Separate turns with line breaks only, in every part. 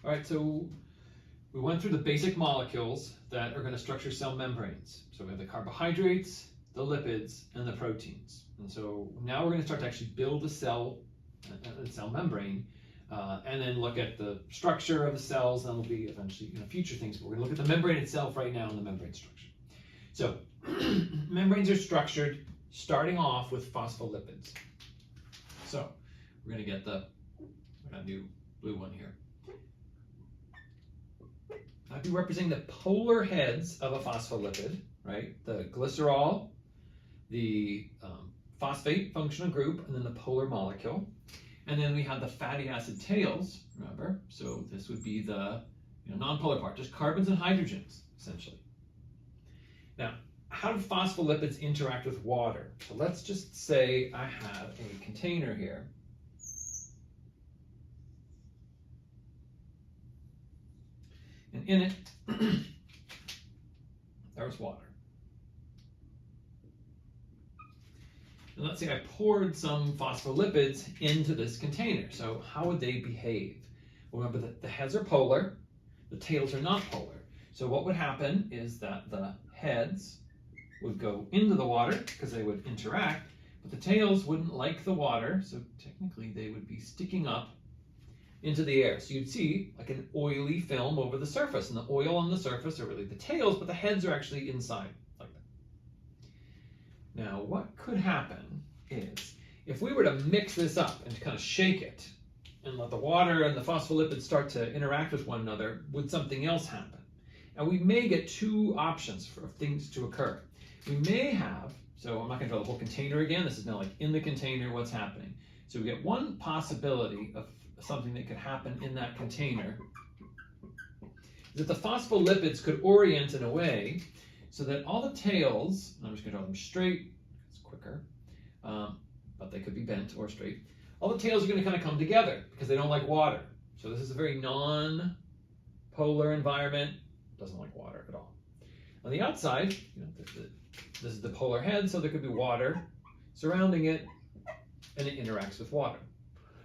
All right, so we went through the basic molecules that are going to structure cell membranes. So we have the carbohydrates, the lipids, and the proteins. And so now we're going to start to actually build a cell membrane, and then look at the structure of the cells, and that'll be eventually future things. But we're going to look at the membrane itself right now and the membrane structure. So membranes are structured starting off with phospholipids. So we're going to get a new blue one here. I'd be representing the polar heads of a phospholipid, right? The glycerol, the phosphate functional group, and then the polar molecule. And then we have the fatty acid tails, remember? So this would be the non-polar part, just carbons and hydrogens, essentially. Now, how do phospholipids interact with water? So let's just say I have a container here. And in it, there was water. And let's say I poured some phospholipids into this container. So how would they behave? Well, remember that the heads are polar, the tails are not polar. So what would happen is that the heads would go into the water because they would interact, but the tails wouldn't like the water, so technically they would be sticking up into the air. So you'd see like an oily film over the surface, and the oil on the surface are really the tails, but the heads are actually inside like that. Now what could happen is if we were to mix this up and kind of shake it and let the water and the phospholipids start to interact with one another, would something else happen? And we may get two options for things to occur. We may have, so I'm not going to draw the whole container again, this is now like in the container what's happening. So we get one possibility of something that could happen in that container, is that the phospholipids could orient in a way so that all the tails, and I'm just going to draw them straight, it's quicker, but they could be bent or straight, all the tails are going to kind of come together because they don't like water. So this is a very non-polar environment, doesn't like water at all. On the outside, this is the polar head, so there could be water surrounding it, and it interacts with water.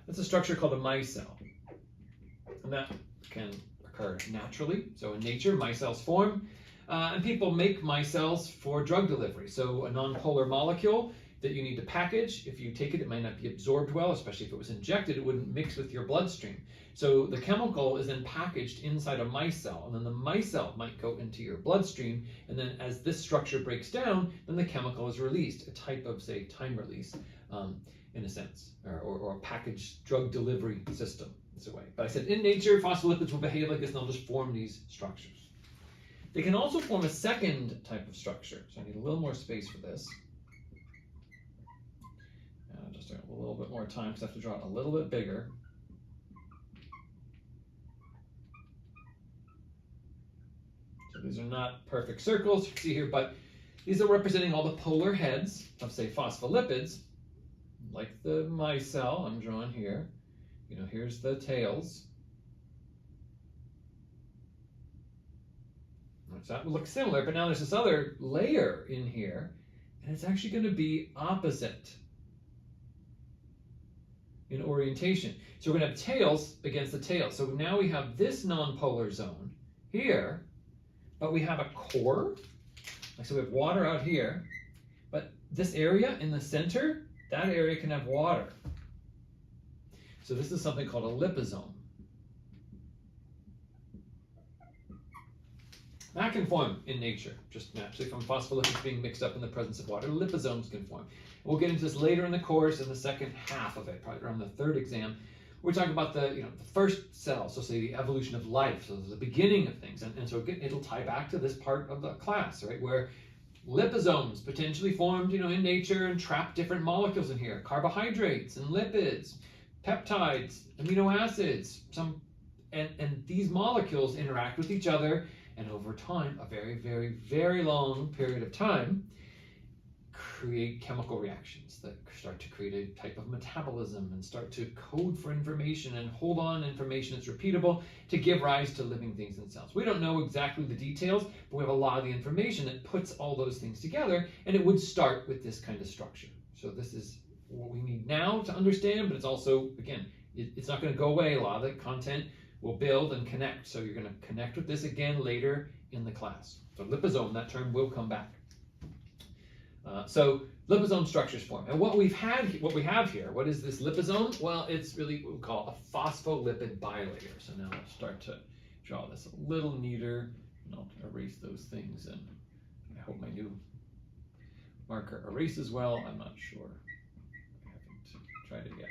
That's a structure called a micelle. And that can occur naturally. So in nature, micelles form. And people make micelles for drug delivery. So a non-polar molecule that you need to package, if you take it, it might not be absorbed well, especially if it was injected, it wouldn't mix with your bloodstream. So the chemical is then packaged inside a micelle, and then the micelle might go into your bloodstream, and then as this structure breaks down, then the chemical is released, a type of, say, time release, in a sense, or a packaged drug delivery system is a way. But I said in nature, phospholipids will behave like this, and they'll just form these structures. They can also form a second type of structure, so I need a little more space for this. Just a little bit more time because I have to draw it a little bit bigger. So these are not perfect circles you can see here, but these are representing all the polar heads of, say, phospholipids, like the micelle I'm drawing here. Here's the tails. So that would look similar, but now there's this other layer in here, and it's actually going to be opposite in orientation. So we're going to have tails against the tails. So now we have this non-polar zone here, but we have a core. So we have water out here, but this area in the center, that area can have water. So this is something called a liposome. That can form in nature, just naturally from phospholipids being mixed up in the presence of water. Liposomes can form. We'll get into this later in the course in the second half of it, probably around the third exam. We're talking about the first cell, so say the evolution of life, so the beginning of things, and so it'll tie back to this part of the class, right, where liposomes potentially formed, in nature and trap different molecules in here, carbohydrates and lipids, peptides, amino acids, and these molecules interact with each other. And over time, a very, very, very long period of time, create chemical reactions that start to create a type of metabolism and start to code for information and hold on information that's repeatable to give rise to living things in cells. We don't know exactly the details, but we have a lot of the information that puts all those things together, and it would start with this kind of structure. So this is what we need now to understand, but it's also, again, it's not going to go away. A lot of the content will build and connect. So you're going to connect with this again later in the class. So liposome, that term will come back. So liposome structures form. And what we have here, what is this liposome? Well, it's really what we call a phospholipid bilayer. So now I'll start to draw this a little neater, and I'll erase those things, and I hope my new marker erases well. I'm not sure. I haven't tried it yet.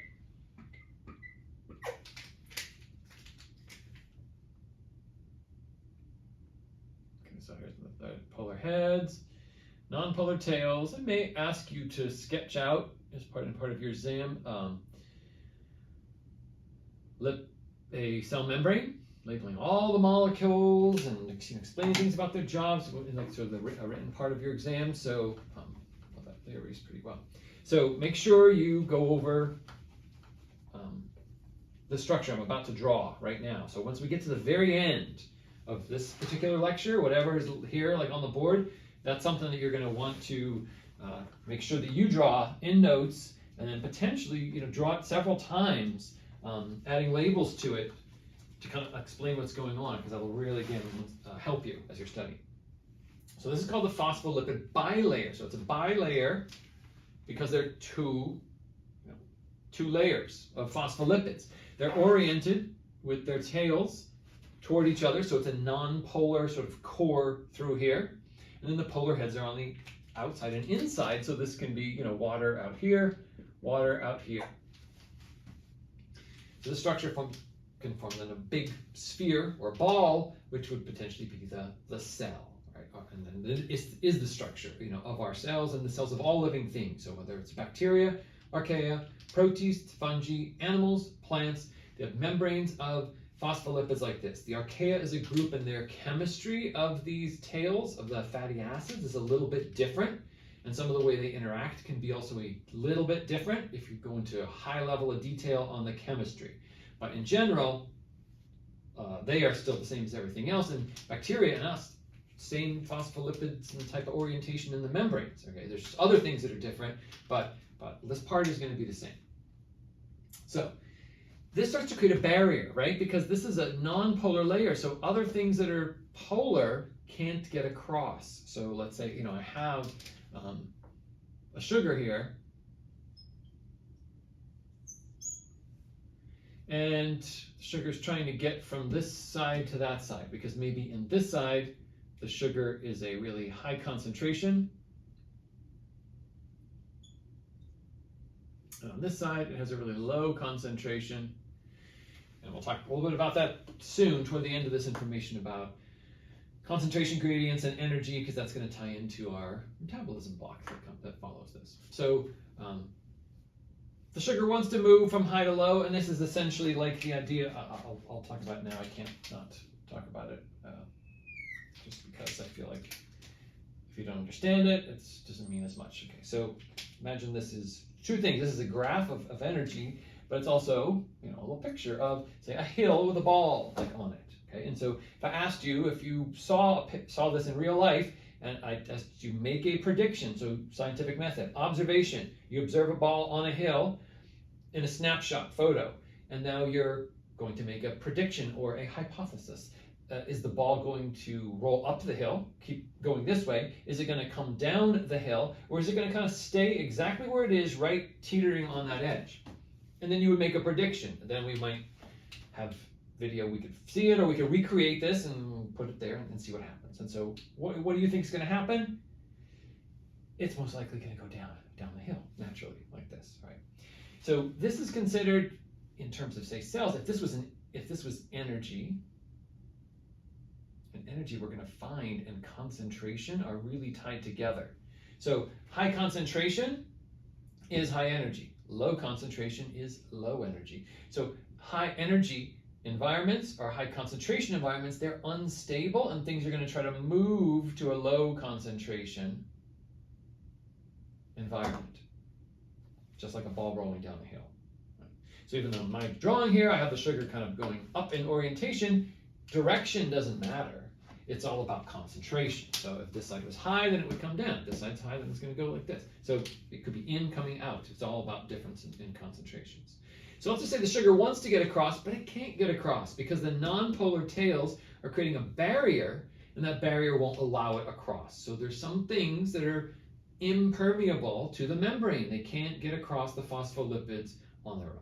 Okay, so here's the polar heads. Non-polar tails. I may ask you to sketch out as part of your exam a cell membrane, labeling all the molecules and explaining things about their jobs in like sort of a written part of your exam. So they erase pretty well. So make sure you go over the structure I'm about to draw right now. So once we get to the very end of this particular lecture, whatever is here like on the board, that's something that you're going to want to make sure that you draw in notes, and then potentially draw it several times, adding labels to it to kind of explain what's going on, because that will really again help you as you're studying. So this is called the phospholipid bilayer. So it's a bilayer because there are two layers of phospholipids. They're oriented with their tails toward each other, so it's a non-polar sort of core through here. And then the polar heads are on the outside and inside, so this can be, water out here, water out here. So the structure can form then a big sphere or ball, which would potentially be the cell, right? And then it is the structure, of our cells and the cells of all living things. So whether it's bacteria, archaea, protists, fungi, animals, plants, they have membranes of phospholipids like this. The archaea is a group, and their chemistry of these tails of the fatty acids is a little bit different, and some of the way they interact can be also a little bit different if you go into a high level of detail on the chemistry. But in general, they are still the same as everything else, and bacteria and us, same phospholipids and type of orientation in the membranes. Okay, there's just other things that are different, but this part is going to be the same. So this starts to create a barrier, right? Because this is a non-polar layer, so other things that are polar can't get across. So let's say, I have a sugar here, and the sugar is trying to get from this side to that side, because maybe in this side, the sugar is a really high concentration. And on this side, it has a really low concentration. And we'll talk a little bit about that soon toward the end of this information about concentration gradients and energy, because that's going to tie into our metabolism block that follows this. So the sugar wants to move from high to low, and this is essentially like the idea, I'll talk about it now. I can't not talk about it just because I feel like if you don't understand it, it doesn't mean as much. Okay, so imagine this is two things. This is a graph of energy, but it's also, a little picture of, say, a hill with a ball on it. Okay, and so if I asked you if you saw this in real life, and I asked you make a prediction, so scientific method, observation, you observe a ball on a hill in a snapshot photo, and now you're going to make a prediction or a hypothesis. Is the ball going to roll up the hill, keep going this way? Is it going to come down the hill, or is it going to kind of stay exactly where it is, right, teetering on that edge? And then you would make a prediction. Then we might have video, we could see it, or we could recreate this and put it there and see what happens. And so what do you think is going to happen? It's most likely going to go down the hill, naturally, like this, right? So this is considered, in terms of, say, cells, if this was energy, and energy we're going to find and concentration are really tied together. So high concentration is high energy. Low concentration is low energy. So high energy environments or high concentration environments, they're unstable, and things are going to try to move to a low concentration environment, just like a ball rolling down the hill. So even though in my drawing here, I have the sugar kind of going up in orientation, direction doesn't matter. It's all about concentration. So if this side was high, then it would come down. If this side's high, then it's going to go like this. So it could be in, coming out. It's all about difference in concentrations. So let's just say the sugar wants to get across, but it can't get across because the nonpolar tails are creating a barrier, and that barrier won't allow it across. So there's some things that are impermeable to the membrane. They can't get across the phospholipids on their own.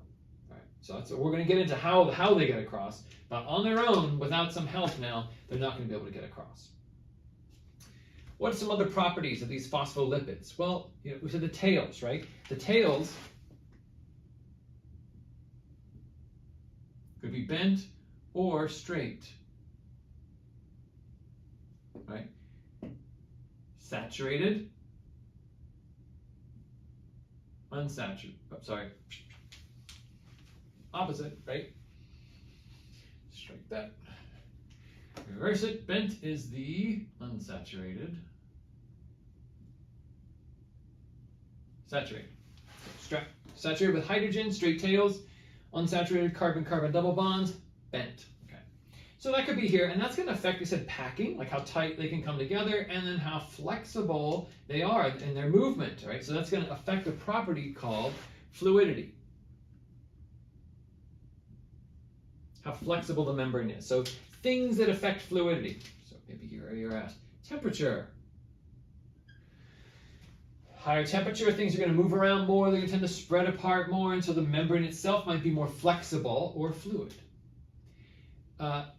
All right, so that's we're going to get into how they get across, but on their own, without some help now, they're not going to be able to get across. What are some other properties of these phospholipids? Well, we said the tails, right? The tails could be bent or straight, right? Saturated, unsaturated, opposite, right? Strike that. Reverse it. Bent is the unsaturated. Saturated. Saturated with hydrogen, straight tails. Unsaturated, carbon-carbon double bonds, bent. Okay. So that could be here, and that's going to affect, we said, packing, like how tight they can come together, and then how flexible they are in their movement, right? So that's going to affect a property called fluidity. How flexible the membrane is. So things that affect fluidity. So maybe here you're asked, temperature. Higher temperature, things are going to move around more, they're going to tend to spread apart more, and so the membrane itself might be more flexible or fluid. At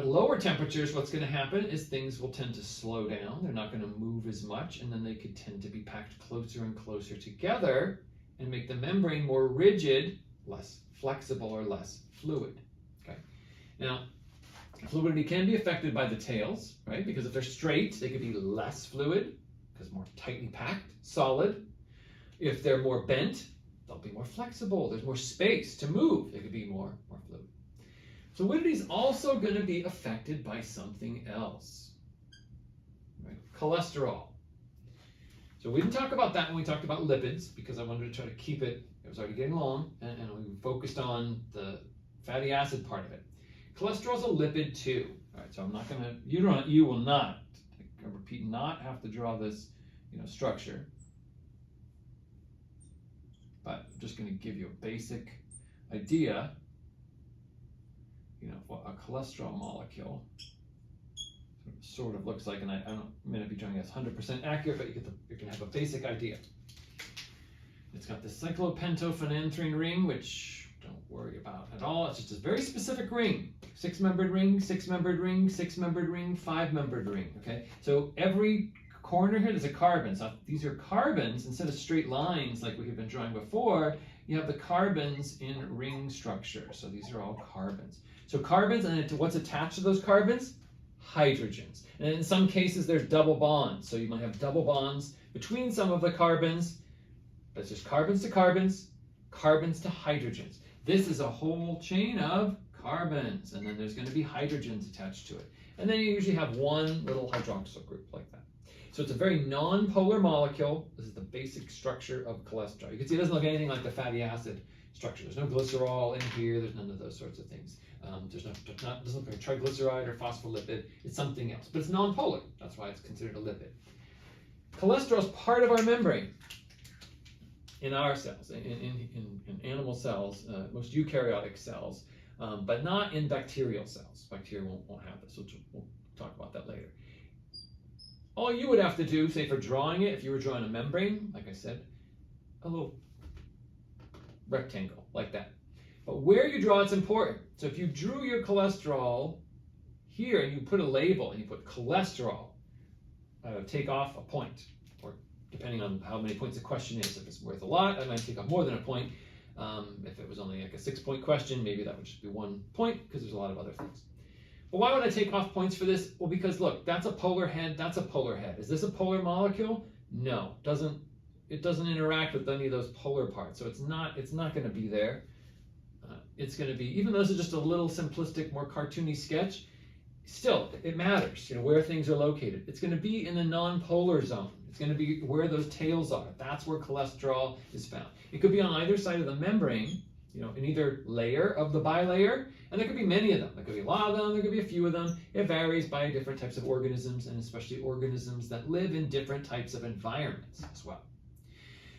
lower temperatures, what's going to happen is things will tend to slow down. They're not going to move as much, and then they could tend to be packed closer and closer together and make the membrane more rigid, less flexible, or less fluid. Okay. Now, fluidity can be affected by the tails, right? Because if they're straight, they could be less fluid, because more tightly packed, solid. If they're more bent, they'll be more flexible. There's more space to move. They could be more fluid. Fluidity is also going to be affected by something else, right? Cholesterol. So we didn't talk about that when we talked about lipids, because I wanted to try to keep it, it was already getting long, and we focused on the fatty acid part of it. Cholesterol is a lipid too. All right, so I'm not going to, you will not, I repeat, not have to draw this, structure. But I'm just going to give you a basic idea, what a cholesterol molecule sort of looks like, and I may not be drawing this 100% accurate, but you can have a basic idea. It's got this cyclopentophenanthrene ring, which don't worry about at all. It's just a very specific ring. 6-membered ring, 6-membered ring, 6-membered ring, 5-membered ring. Okay, so every corner here there's a carbon. So these are carbons instead of straight lines like we have been drawing before. You have the carbons in ring structure. So these are all carbons. So carbons, and what's attached to those carbons? Hydrogens. And in some cases there's double bonds. So you might have double bonds between some of the carbons. But it's just carbons to carbons, carbons to hydrogens. This is a whole chain of carbons, and then there's going to be hydrogens attached to it. And then you usually have one little hydroxyl group like that. So it's a very non-polar molecule. This is the basic structure of cholesterol. You can see it doesn't look anything like the fatty acid structure. There's no glycerol in here. There's none of those sorts of things. Doesn't look like a triglyceride or phospholipid. It's something else, but it's non-polar. That's why it's considered a lipid. Cholesterol is part of our membrane. In our cells, in animal cells, most eukaryotic cells, but not in bacterial cells. Bacteria won't have this, so we'll talk about that later. All you would have to do, say for drawing it, if you were drawing a membrane, like I said, a little rectangle like that. But where you draw, it's important. So if you drew your cholesterol here and you put a label and you put cholesterol, take off a point, or depending on how many points the question is. If it's worth a lot, I might take off more than a point. If it was only like a 6-point question, maybe that would just be 1 point, because there's a lot of other things. But why would I take off points for this? Well, because look, that's a polar head, that's a polar head. Is this a polar molecule? No, it doesn't interact with any of those polar parts, so it's not going to be there. It's going to be, even though this is just a little simplistic, more cartoony sketch, still, it matters, where things are located. It's going to be in the non-polar zone. It's going to be where those tails are. That's where cholesterol is found. It could be on either side of the membrane, in either layer of the bilayer, and there could be many of them. There could be a lot of them, there could be a few of them. It varies by different types of organisms, and especially organisms that live in different types of environments as well.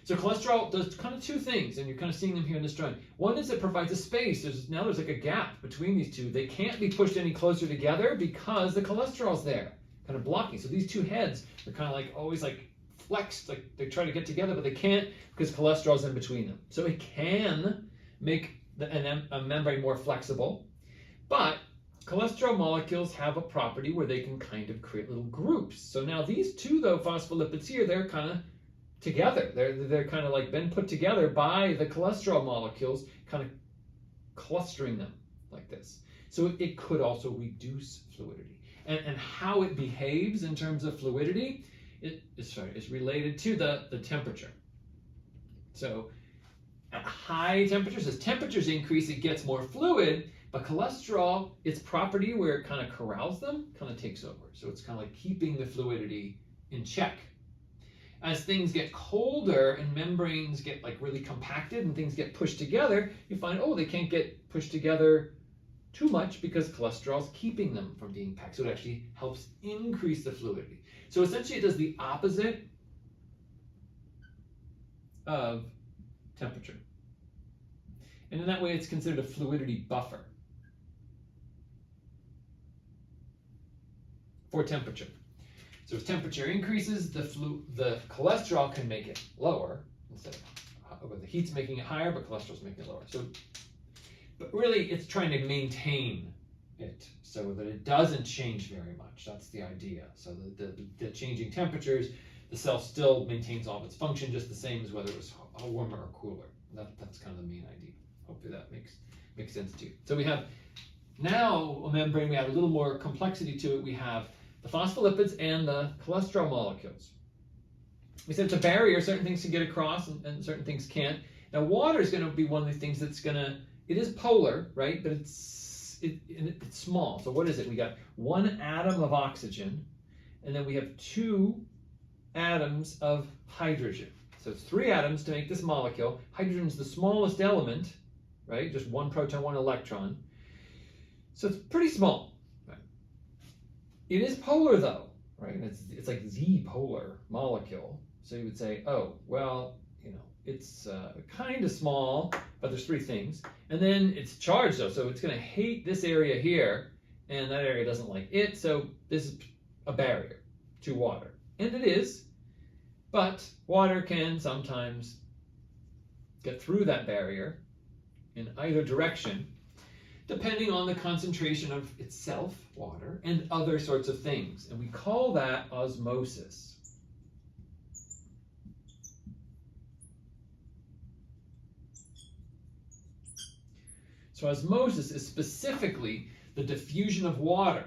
So cholesterol does kind of two things, and you're kind of seeing them here in this drawing. One is it provides a space. Now there's like a gap between these two. They can't be pushed any closer together because the cholesterol's there, kind of blocking. So these two heads are kind of like always like flexed, like they try to get together, but they can't because cholesterol's in between them. So it can make a membrane more flexible, but cholesterol molecules have a property where they can kind of create little groups. So now these two, though, phospholipids here, they're kind of together. They're kind of like been put together by the cholesterol molecules, kind of clustering them like this. So it could also reduce fluidity. And how it behaves in terms of fluidity is related to the temperature. So at high temperatures, as temperatures increase, it gets more fluid, but cholesterol, its property where it kind of corrals them, kind of takes over. So it's kind of like keeping the fluidity in check. As things get colder and membranes get like really compacted and things get pushed together, you find, oh, they can't get pushed together too much because cholesterol is keeping them from being packed. So it actually helps increase the fluidity. So essentially it does the opposite of temperature. And in that way, it's considered a fluidity buffer for temperature. So as temperature increases, the cholesterol can make it lower instead of the heat's making it higher, but cholesterol's making it lower. So, but really, it's trying to maintain it so that it doesn't change very much. That's the idea. So the changing temperatures, the cell still maintains all of its function just the same as whether it was warmer or cooler. That's kind of the main idea. Hopefully that makes sense to you. So we have now a membrane, we have a little more complexity to it. We have the phospholipids and the cholesterol molecules. We said it's a barrier, certain things can get across and certain things can't. Now water is going to be one of the things that's going to, it is polar, right? But it's small. So what is it? We got one atom of oxygen, and then we have two atoms of hydrogen. So it's three atoms to make this molecule. Hydrogen is the smallest element, right? Just one proton, one electron. So it's pretty small. Right? It is polar though, right? And it's like the polar molecule. So you would say, oh, well, it's kind of small, but there's three things. And then it's charged though, so it's going to hate this area here, and that area doesn't like it. So this is a barrier to water. And it is, but water can sometimes get through that barrier in either direction, depending on the concentration of itself, water, and other sorts of things. And we call that osmosis. So osmosis is specifically the diffusion of water.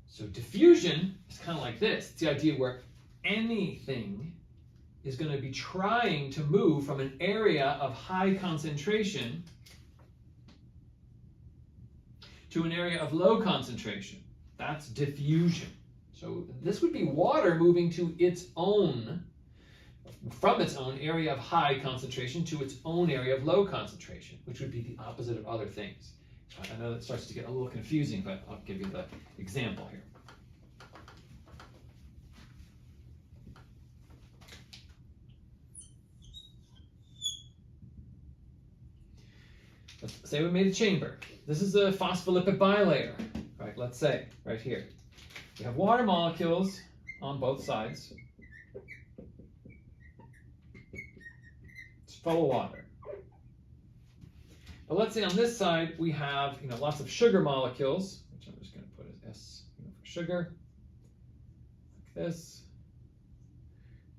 So diffusion is kind of like this. It's the idea where anything is going to be trying to move from an area of high concentration to an area of low concentration. That's diffusion. So this would be water moving to its own, from its own area of high concentration to its own area of low concentration, which would be the opposite of other things. I know that starts to get a little confusing, but I'll give you the example here. Let's say we made a chamber. This is a phospholipid bilayer, right? Let's say, right here. We have water molecules on both sides. It's full of water. But let's say on this side we have lots of sugar molecules, which I'm just going to put as S for sugar, like this.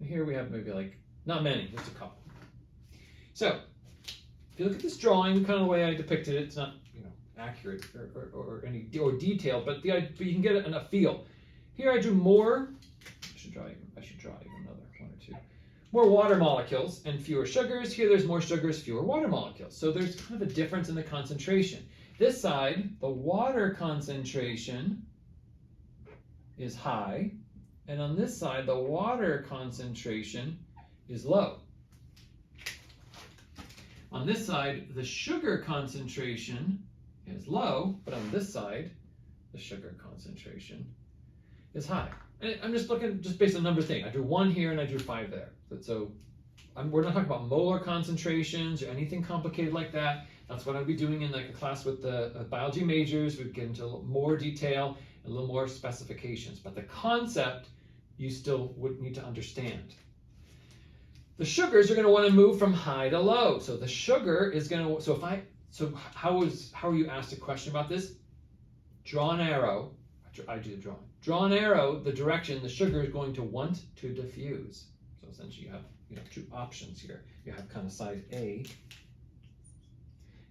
And here we have maybe not many, just a couple. So if you look at this drawing, kind of the way I depicted it, it's not accurate or detailed, but you can get a feel. Here I drew more. I should draw even another one or two. More water molecules and fewer sugars. Here there's more sugars, fewer water molecules. So there's kind of a difference in the concentration. This side, the water concentration is high, and on this side, the water concentration is low. On this side, the sugar concentration is low, but on this side, the sugar concentration is high. And I'm just looking just based on number thing. I drew 1 here and I drew 5 there. So we're not talking about molar concentrations or anything complicated like that. That's what I'd be doing in like a class with the biology majors. We'd get into more detail, a little more specifications. But the concept you still would need to understand. The sugars are going to want to move from high to low. So the sugar is going to, so how are you asked a question about this? Draw an arrow. I do the drawing. Draw an arrow the direction the sugar is going to want to diffuse. So essentially you have two options here. You have kind of side A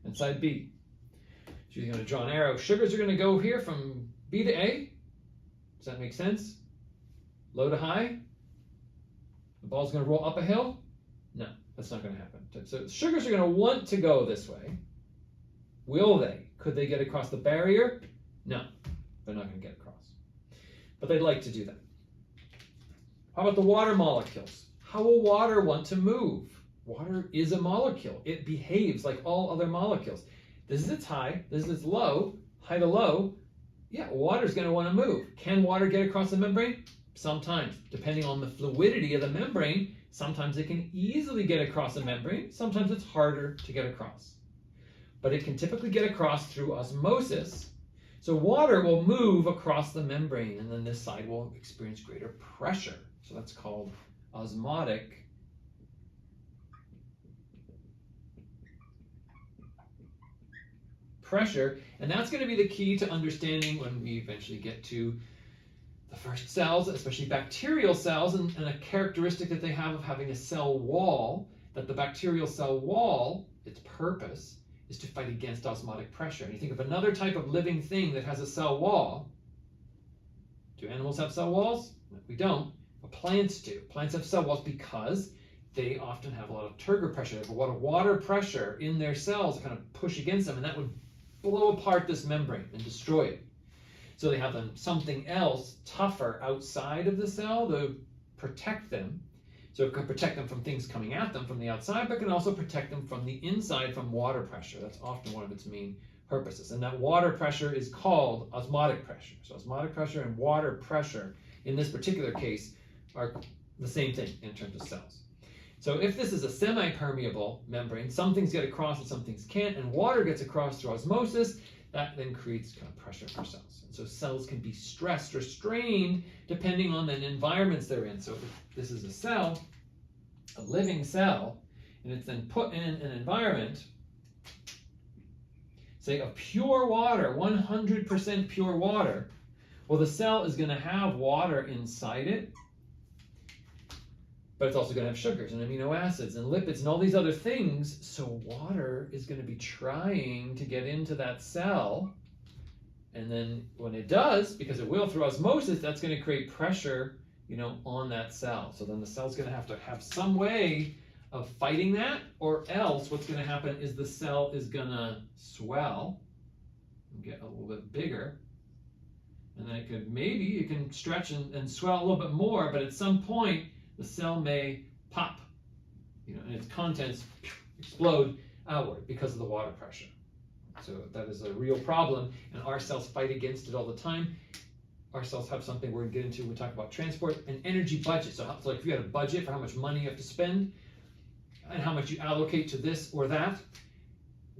and side B. So you're going to draw an arrow. Sugars are going to go here from B to A. Does that make sense? Low to high. The ball's going to roll up a hill? No, that's not going to happen. So sugars are going to want to go this way. Will they? Could they get across the barrier? No, they're not going to get across. But they'd like to do that. How about the water molecules? How will water want to move? Water is a molecule. It behaves like all other molecules. This is its high, this is its low, high to low. Yeah, water's going to want to move. Can water get across the membrane? Sometimes, depending on the fluidity of the membrane. Sometimes it can easily get across the membrane. Sometimes it's harder to get across. But it can typically get across through osmosis. So water will move across the membrane, and then this side will experience greater pressure. So that's called osmotic pressure. And that's going to be the key to understanding when we eventually get to the first cells, especially bacterial cells, and a characteristic that they have of having a cell wall, that the bacterial cell wall, its purpose, is to fight against osmotic pressure. And you think of another type of living thing that has a cell wall. Do animals have cell walls? No, we don't. But plants do. Plants have cell walls because they often have a lot of turgor pressure. They have a lot of water pressure in their cells that kind of push against them, and that would blow apart this membrane and destroy it. So they have something else tougher outside of the cell to protect them. So it can protect them from things coming at them from the outside, but can also protect them from the inside from water pressure. That's often one of its main purposes. And that water pressure is called osmotic pressure. So osmotic pressure and water pressure, in this particular case, are the same thing in terms of cells. So if this is a semi-permeable membrane, some things get across and some things can't, and water gets across through osmosis, that then creates kind of pressure for cells. And so cells can be stressed or strained depending on the environments they're in. So if this is a cell, a living cell, and it's then put in an environment, say of pure water, 100% pure water, well, the cell is going to have water inside it, but it's also going to have sugars and amino acids and lipids and all these other things. So water is going to be trying to get into that cell. And then when it does, because it will through osmosis, that's going to create pressure, on that cell. So then the cell's going to have some way of fighting that, or else what's going to happen is the cell is going to swell and get a little bit bigger. And then it can stretch and swell a little bit more, but at some point, the cell may pop, and its contents explode outward because of the water pressure. So that is a real problem, and our cells fight against it all the time. Our cells have something we're going to get into when we talk about transport, an energy budget. So like if you had a budget for how much money you have to spend and how much you allocate to this or that,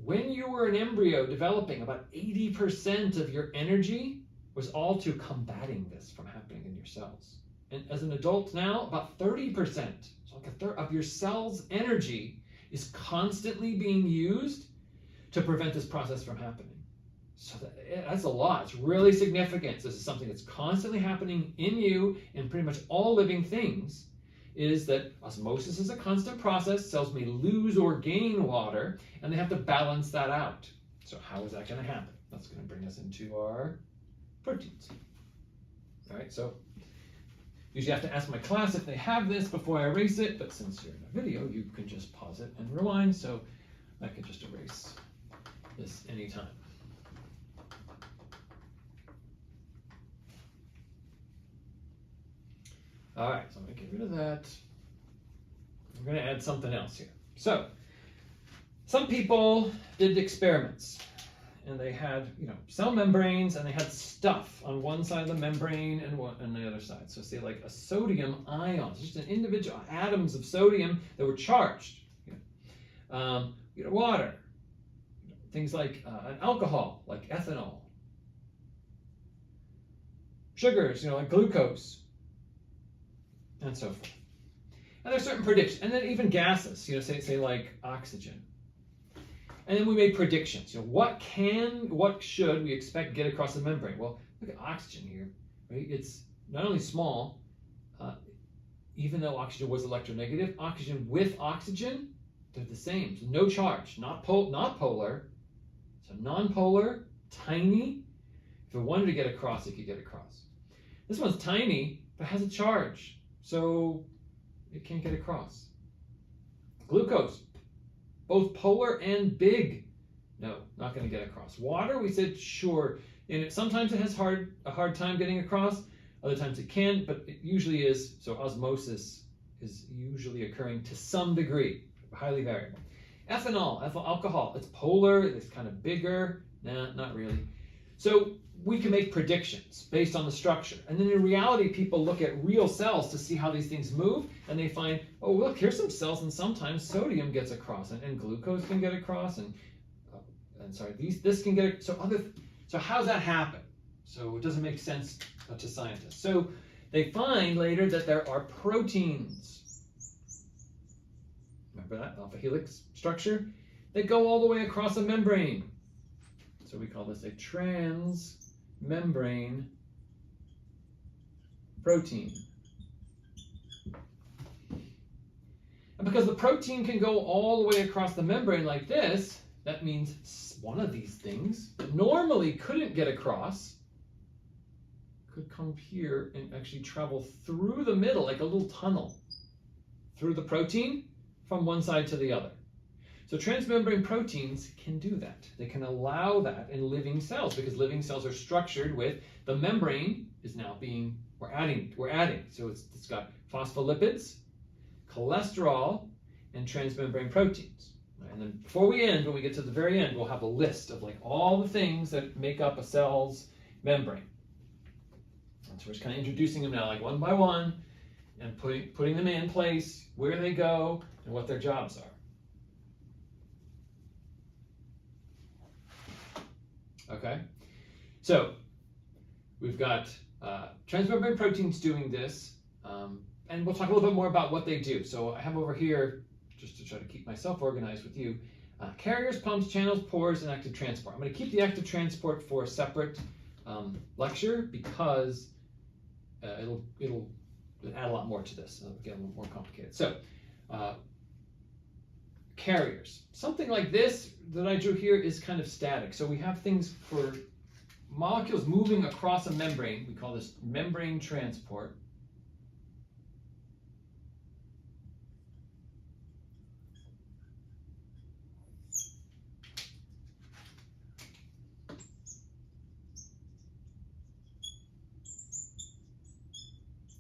when you were an embryo developing, about 80% of your energy was all to combating this from happening in your cells. And as an adult now, about 30%, so like a third of your cell's energy is constantly being used to prevent this process from happening. So that's a lot. It's really significant. This is something that's constantly happening in you and pretty much all living things, is that osmosis is a constant process. Cells may lose or gain water, and they have to balance that out. So how is that going to happen? That's going to bring us into our proteins. All right, so usually I have to ask my class if they have this before I erase it, but since you're in a video, you can just pause it and rewind, so I can just erase this anytime. All right, so I'm going to get rid of that. I'm going to add something else here. So, some people did experiments, and they had, cell membranes, and they had stuff on one side of the membrane and one on the other side. So say like a sodium ion, just an individual atoms of sodium that were charged. Water, things like an alcohol, like ethanol. Sugars, like glucose, and so forth. And there's certain predictions, and then even gases, say like oxygen. And then we made predictions. What should we expect to get across the membrane? Well, look at oxygen here, right? It's not only small, even though oxygen was electronegative, oxygen with oxygen, they're the same. So no charge, not polar, so non-polar, tiny. If it wanted to get across, it could get across. This one's tiny, but has a charge, so it can't get across. Glucose, both polar and big. No, not going to get across. Water, we said sure. And sometimes it has a hard time getting across. Other times it can, but it usually is. So osmosis is usually occurring to some degree, highly variable. Ethanol, ethyl alcohol, it's polar, it's kind of bigger. Nah, not really. So we can make predictions based on the structure. And then in reality, people look at real cells to see how these things move, and they find, oh, look, here's some cells, and sometimes sodium gets across, and glucose can get across, and this can get, so how does that happen? So it doesn't make sense to scientists. So they find later that there are proteins. Remember that alpha helix structure? They go all the way across a membrane. So we call this a transmembrane protein. And because the protein can go all the way across the membrane like this, that means one of these things that normally couldn't get across could come here and actually travel through the middle like a little tunnel through the protein from one side to the other. So transmembrane proteins can do that. They can allow that in living cells because living cells are structured with the membrane is now being, we're adding. So it's got phospholipids, cholesterol, and transmembrane proteins. And then before we end, when we get to the very end, we'll have a list of like all the things that make up a cell's membrane. And so we're just kind of introducing them now like one by one and putting them in place, where they go, and what their jobs are. Okay, so we've got transmembrane proteins doing this, and we'll talk a little bit more about what they do. So I have over here, just to try to keep myself organized with you, carriers, pumps, channels, pores, and active transport. I'm going to keep the active transport for a separate lecture because it'll add a lot more to this. It'll get a little more complicated. So carriers. Something like this that I drew here is kind of static. So we have things for molecules moving across a membrane. We call this membrane transport.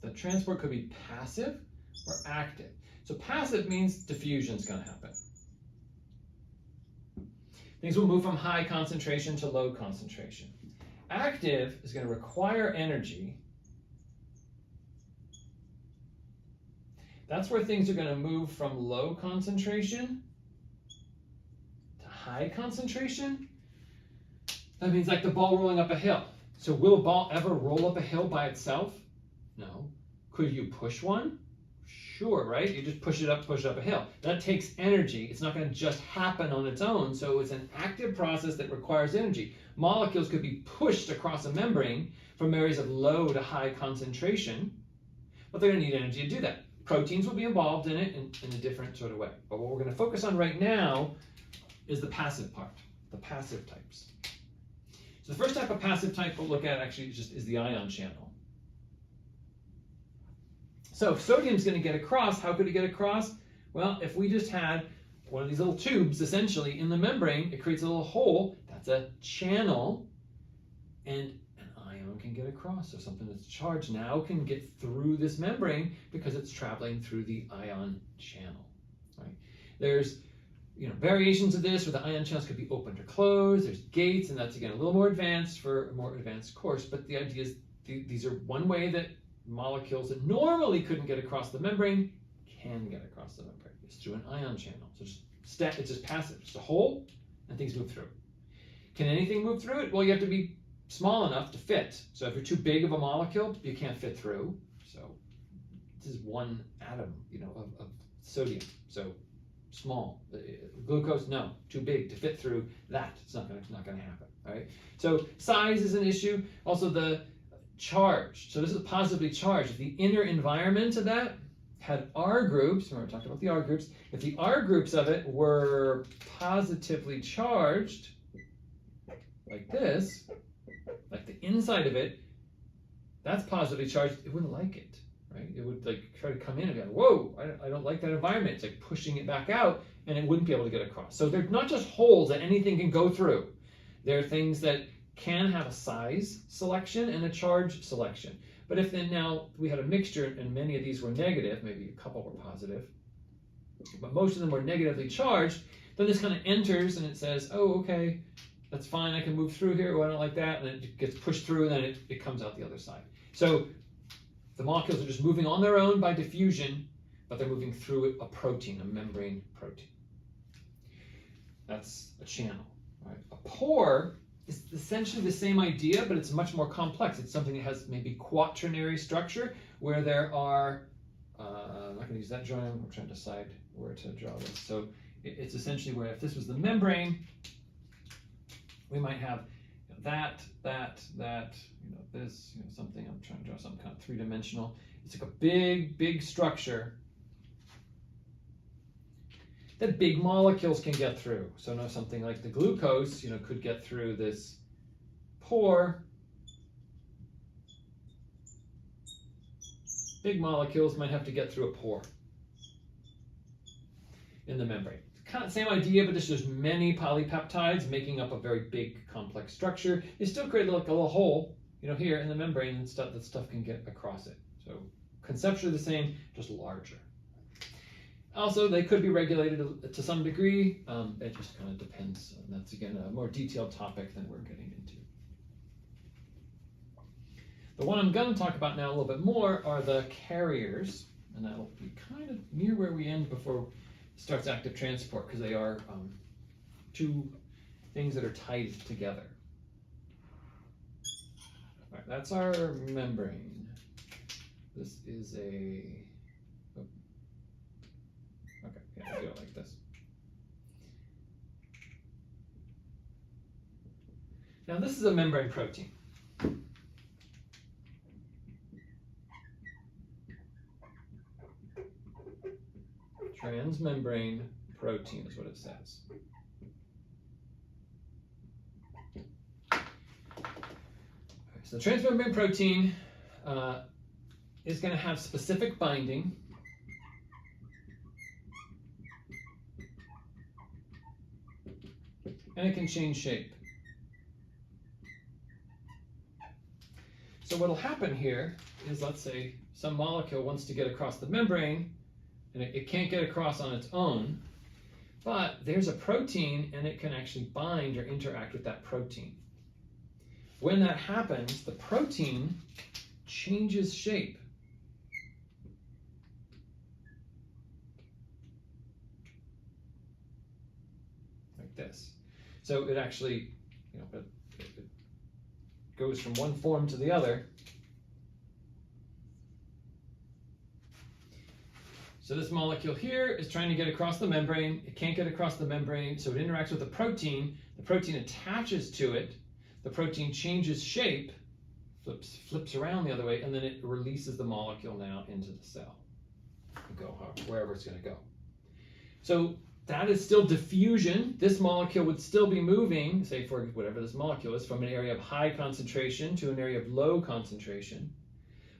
The transport could be passive or active. So passive means diffusion is going to happen. Things will move from high concentration to low concentration. Active is going to require energy. That's where things are going to move from low concentration to high concentration. That means like the ball rolling up a hill. So will a ball ever roll up a hill by itself? No. Could you push one? Sure, right? You just push it up a hill. That takes energy. It's not going to just happen on its own. So it's an active process that requires energy. Molecules could be pushed across a membrane from areas of low to high concentration, but they're going to need energy to do that. Proteins will be involved in it in a different sort of way. But what we're going to focus on right now is the passive part, the passive types. So the first type of passive type we'll look at actually is the ion channel. So if sodium's going to get across, how could it get across? Well, if we just had one of these little tubes, essentially, in the membrane, it creates a little hole. That's a channel, and an ion can get across. So something that's charged now can get through this membrane because it's traveling through the ion channel. Right? There's variations of this where the ion channels could be opened or closed. There's gates, and that's again a little more advanced for a more advanced course. But the idea is these are one way that molecules that normally couldn't get across the membrane can get across the membrane. It's through an ion channel. So it's just passive. It's a hole, and things move through. Can anything move through it? Well, you have to be small enough to fit. So if you're too big of a molecule, you can't fit through. So this is one atom, of sodium. So small. Glucose, no, too big to fit through that. It's not going to happen. All right. So size is an issue. Also the charge. So this is positively charged. If the inner environment of that had R groups, remember we talked about the R groups. If the R groups of it were positively charged, like this, like the inside of it, that's positively charged. It wouldn't like it, right? It would try to come in and go, whoa, I don't like that environment. It's like pushing it back out, and it wouldn't be able to get across. So they're not just holes that anything can go through. They're things that can have a size selection and a charge selection. But if then now we had a mixture and many of these were negative, maybe a couple were positive, but most of them were negatively charged, then this kind of enters and it says, oh, okay, that's fine, I can move through here, oh, I don't like that, and it gets pushed through, and then it comes out the other side. So the molecules are just moving on their own by diffusion, but they're moving through a protein, a membrane protein. That's a channel. Right? A pore is essentially the same idea, but it's much more complex. It's something that has maybe quaternary structure, where there are, I'm not going to use that drawing, I'm trying to decide where to draw this. So it's essentially where if this was the membrane, we might have that, this, something, I'm trying to draw something kind of three-dimensional. It's like a big, big structure that big molecules can get through. So now something like the glucose, could get through this pore. Big molecules might have to get through a pore in the membrane. Kind of same idea, but there's many polypeptides making up a very big complex structure. You still create like a little hole, here in the membrane, and that stuff can get across it. So conceptually the same, just larger. Also, they could be regulated to some degree. It just kind of depends. And that's again a more detailed topic than we're getting into. The one I'm going to talk about now a little bit more are the carriers, and that'll be kind of near where we end before starts active transport, because they are two things that are tied together. All right, that's our membrane. This is a, okay, yeah, we'll do it like this. Now this is a membrane protein. Transmembrane protein is what it says. So the transmembrane protein is going to have specific binding. And it can change shape. So what will happen here is, let's say some molecule wants to get across the membrane, and it can't get across on its own, but there's a protein and it can actually bind or interact with that protein. When that happens, the protein changes shape. Like this. So it actually, it goes from one form to the other. So this molecule here is trying to get across the membrane. It can't get across the membrane, so it interacts with the protein. The protein attaches to it. The protein changes shape, flips around the other way, and then it releases the molecule now into the cell. Go wherever it's going to go. So that is still diffusion. This molecule would still be moving, say for whatever this molecule is, from an area of high concentration to an area of low concentration.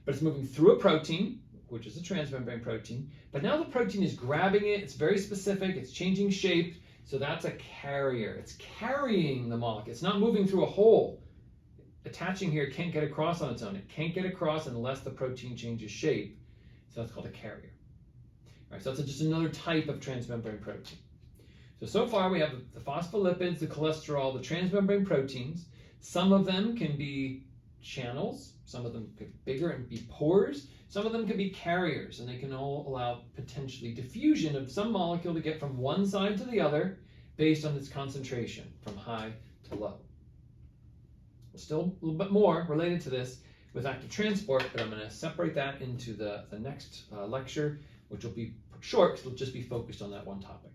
But it's moving through a protein, which is a transmembrane protein. But now the protein is grabbing it. It's very specific. It's changing shape. So that's a carrier. It's carrying the molecule. It's not moving through a hole. Attaching here, it can't get across on its own. It can't get across unless the protein changes shape. So that's called a carrier. All right, so that's just another type of transmembrane protein. So far we have the phospholipids, the cholesterol, the transmembrane proteins. Some of them can be channels, some of them could be bigger and be pores, some of them can be carriers, and they can all allow potentially diffusion of some molecule to get from one side to the other based on its concentration from high to low. Still a little bit more related to this with active transport, but I'm going to separate that into the next lecture, which will be short because it'll just be focused on that one topic.